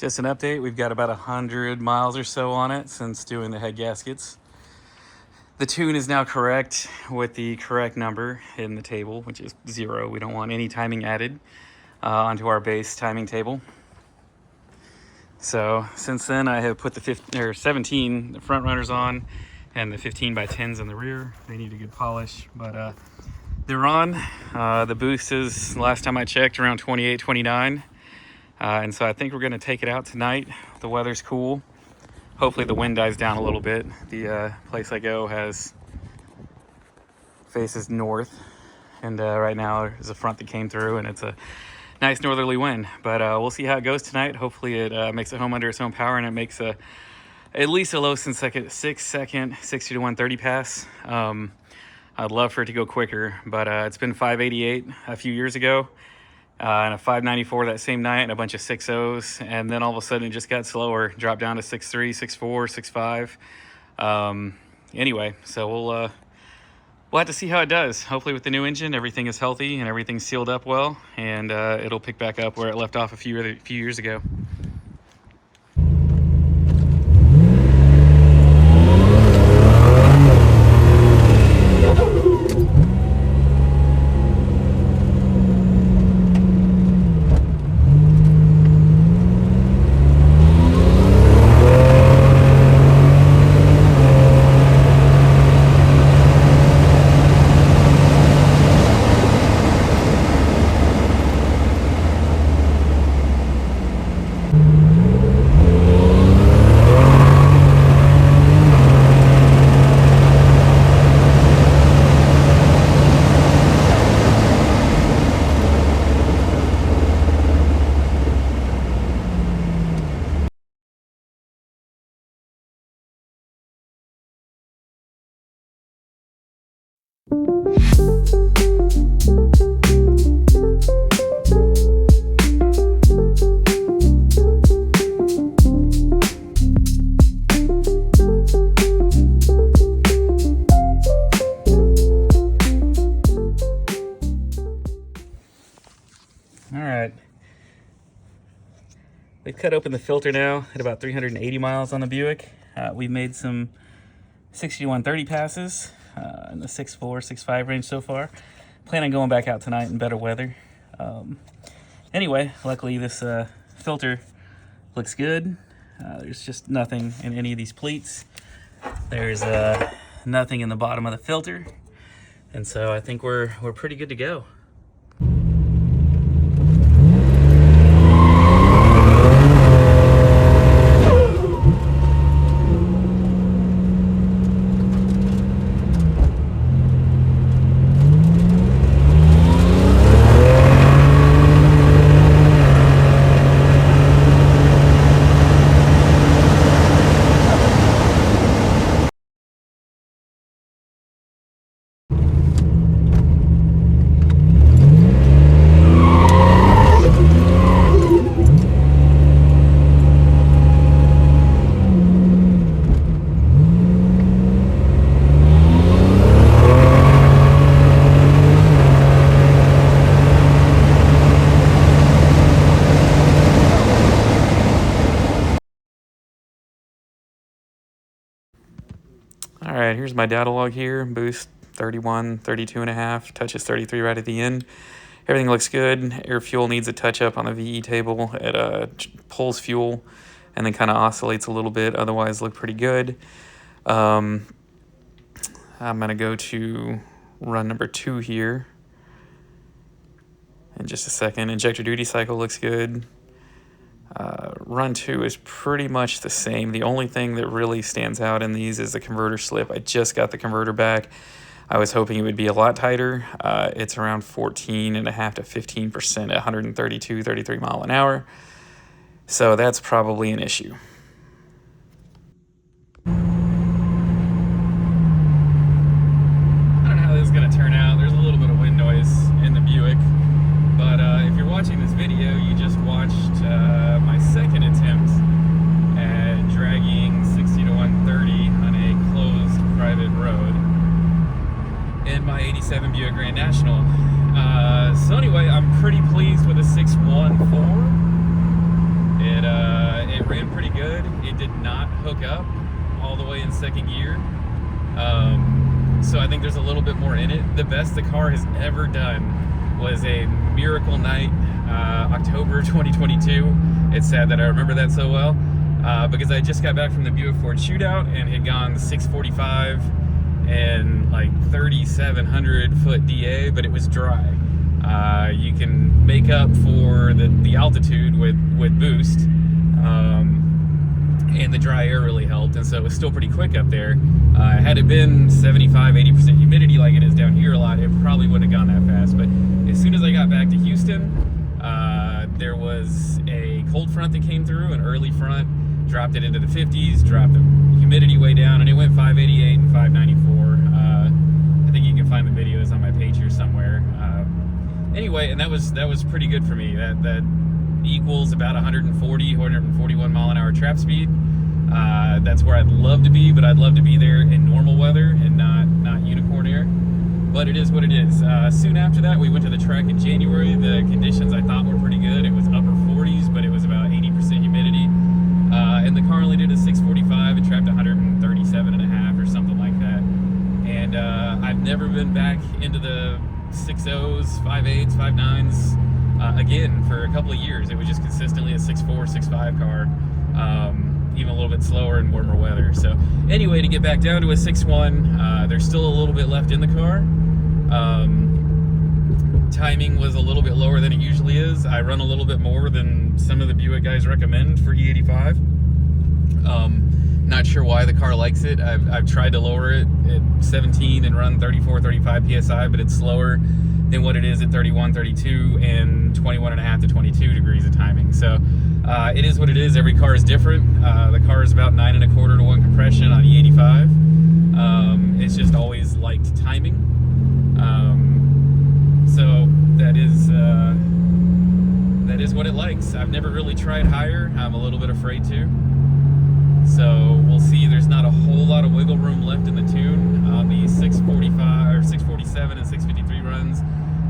Just an update, we've got about 100 miles or so on it since doing the head gaskets. The tune is now correct with the correct number in the table, which is 0. We don't want any timing added onto our base timing table. So since then I have put the 17 the front runners on and the 15 by 10s in the rear. They need a good polish, but they're on. The boost is, last time I checked, around 28, 29. And so I think we're going to take it out tonight. The weather's cool. Hopefully the wind dies down a little bit. The place I go faces north, and right now there's a front that came through and it's a nice northerly wind. But we'll see how it goes tonight. Hopefully it makes it home under its own power and it makes at least a low 6-second 60 to 130 pass. I'd love for it to go quicker, but it's been 588 a few years ago. And a 594 that same night, and a bunch of 6.0s, and then all of a sudden it just got slower, dropped down to 6.3, 6.4, 6.5. Anyway, so we'll have to see how it does. Hopefully with the new engine, everything is healthy and everything's sealed up well, and it'll pick back up where it left off a few years ago. We've cut open the filter now at about 380 miles on the Buick. We've made some 60 to 130 passes in the 6.4, 6.5 range so far. Plan on going back out tonight in better weather. Anyway, luckily this filter looks good. There's just nothing in any of these pleats. There's nothing in the bottom of the filter. And so I think we're pretty good to go. All right, here's my data log here. Boost 31, 32.5, touches 33 right at the end. Everything looks good. Air fuel needs a touch up on the VE table. It pulls fuel and then kind of oscillates a little bit. Otherwise, look pretty good. I'm gonna go to run number 2 here in just a second. Injector duty cycle looks good. Run 2 is pretty much the same. The only thing that really stands out in these is the converter slip. I just got the converter back. I was hoping it would be a lot tighter. It's around 14.5 to 15% at 132, 33 mile an hour. So that's probably an issue. I don't know how this is going to turn out. There's a little bit of wind noise in the Buick. But if you're watching this video, you just watched my second attempt at dragging 60 to 130 on a closed private road in my 87 Buick Grand National. So anyway, I'm pretty pleased with the 614. hook up all the way in second gear. So I think there's a little bit more in it. The best the car has ever done was a Miracle Night, October 2022. It's sad that I remember that so well, because I just got back from the Buick Ford shootout and had gone 645 and like 3,700 foot DA, but it was dry. You can make up for the altitude with boost, and the dry air really helped, and so it was still pretty quick up there. Had it been 75-80% humidity like it is down here a lot, it probably wouldn't have gone that fast. But as soon as I got back to Houston, there was a cold front that came through, an early front, dropped it into the 50s, dropped the humidity way down, and it went 588 and 594. I think you can find the videos on my page here somewhere. Anyway, and that was pretty good for me. That equals about 141 mile an hour trap speed. That's where I'd love to be, but I'd love to be there in normal weather and not unicorn air. But it is what it is. Soon after that, we went to the track in January. The conditions I thought were pretty good. It was upper 40s, but it was about 80% humidity. And the car only did a 645 and trapped 137.5 or something like that. And I've never been back into the 6.0s, 5.8s, 5.9s again for a couple of years. It was just consistently a 6.4, 6.5 car, even a little bit slower in warmer weather. So anyway, to get back down to a 6.1, there's still a little bit left in the car. Timing was a little bit lower than it usually is. I run a little bit more than some of the Buick guys recommend for E85. Not sure why the car likes it. I've tried to lower it at 17 and run 34, 35 PSI, but it's slower than what it is at 31, 32, and 21.5 to 22 degrees of timing. So it is what it is. Every car is different. The car is about 9.25 to 1 compression on E85. It's just always liked timing. So that is what it likes. I've never really tried higher. I'm a little bit afraid to. So we'll see. There's not a whole lot of wiggle room left in the tune on the 645 or 647 and 653 runs.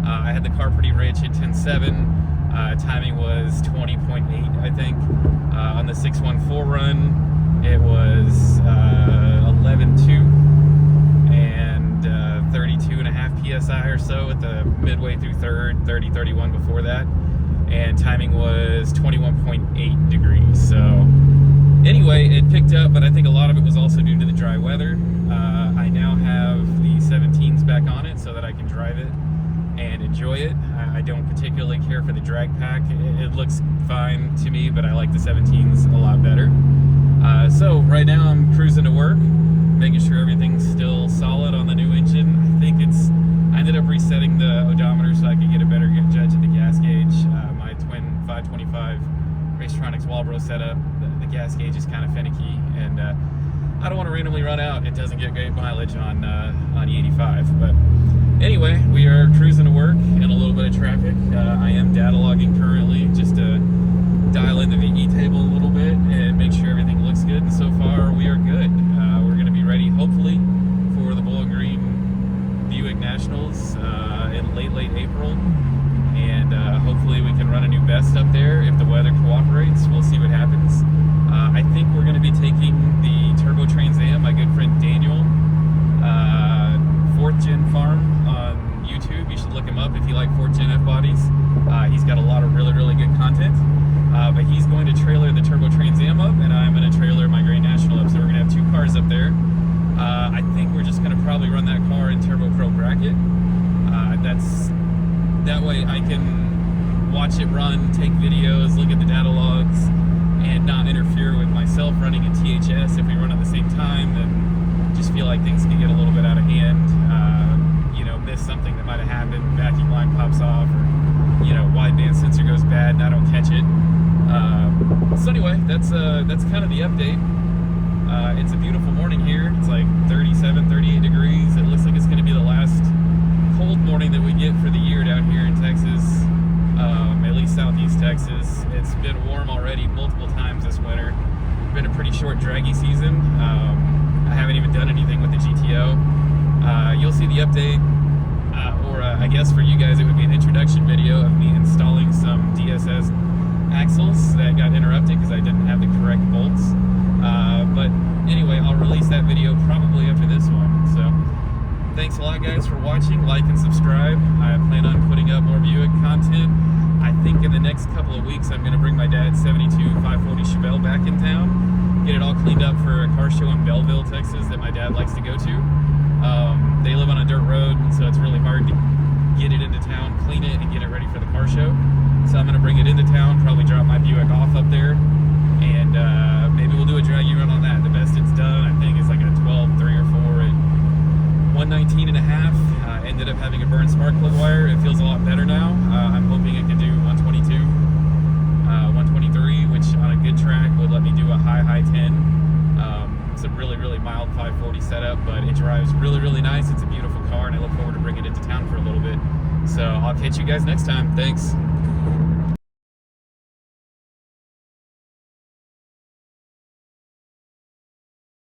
I had the car pretty rich at 10.7. Timing was 20.8, I think. On the 614 run, it was 11.2 and 32.5 PSI or so at the midway through third, 30-31 before that. And timing was 21.8 degrees. So anyway, it picked up, but I think a lot of it was also due to the dry weather. I now have the 17s back on it so that I can drive it and enjoy it. I don't particularly care for the drag pack. It looks fine to me, but I like the 17s a lot better. So right now I'm cruising to work, making sure everything's still solid on the new engine. I ended up resetting the odometer so I could get a better judge of the gas gauge. My twin 525 Racetronics Walbro setup, the gas gauge is kind of finicky, and I don't want to randomly run out. It doesn't get great mileage on E85. But anyway, we are cruising to work in a little bit of traffic. I am data logging currently just to dial in the VE table a little bit and make sure everything looks good. And so far, we are good. We're going to be ready, hopefully, for the Bowling Green Buick Nationals in late April. And hopefully we can run a new best up there if the weather cooperates. We'll see what happens. I think we're going to be taking the Turbo Trans Am, my good friend Daniel, 4th Gen Farm on YouTube. You should look him up if you like 4th Gen Fbodies. He's got a lot of really good content. But he's going to trailer the Turbo Trans Am up, and I'm going to trailer my grandnational up. So we're going to have 2 cars up there. I think we're just going to probably run that car in Turbo Pro bracket. That way I can watch it run, take videos, look at the data logs, and not interfere with myself running in THS. If we run at the same time, then just feel like things can get a little bit out of hand. Miss something that might have happened, vacuum line pops off, or wideband sensor goes bad and I don't catch it. So anyway, that's kind of the update. It's a beautiful morning here. It's like 37, 38 degrees. It looks like it's going to be the last cold morning that we get for the year down here in Texas, at least southeast Texas. It's been warm already multiple times this winter. It's been a pretty short draggy season. I haven't even done anything with the GTO. You'll see the update, or I guess for you guys it would be an introduction video of me installing some DSS axles that got interrupted because I didn't have the correct bolts. But anyway, I'll release that video probably after this one. So thanks a lot, guys, for watching. Like and subscribe. I plan on putting up more Buick content. I think in the next couple of weeks, I'm going to bring my dad's 72 540 Chevelle back in town, get it all cleaned up for a car show in Belleville, Texas that my dad likes to go to. They live on a dirt road, so it's really hard to get it into town, clean it, and get it ready for the car show. So I'm going to bring it into town, probably drop my Buick off up there, and maybe we'll do a draggy run on that. The best it's done, I think, is like a 12.3 or 4 at 119 and a half. Ended up having a burn spark plug wire. It feels a lot better now. I'm hoping it can do 122, 123, which on a good track would let me do a high 10. It's a really mild 540 setup, but it drives really nice. It's a beautiful car, and I look forward to bringing it into town for a little bit. So I'll catch you guys next time. Thanks.